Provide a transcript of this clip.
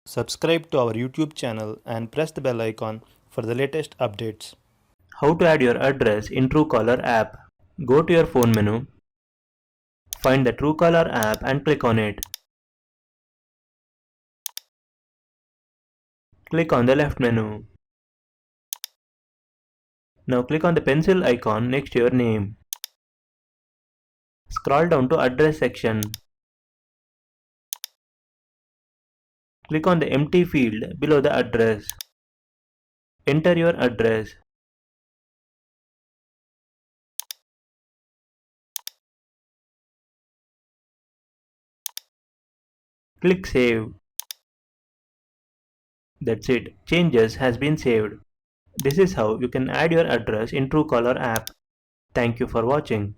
Subscribe to our YouTube channel and press the bell icon for the latest updates. How to add your address in Truecaller app. Go to your phone menu, find the Truecaller app and click on it. Click on the left menu. Now click on the pencil icon next to your name. Scroll down to address section. Click on the empty field below the address. Enter your address. Click save. That's it. Changes has been saved. This is how you can add your address in Truecaller app. Thank you for watching.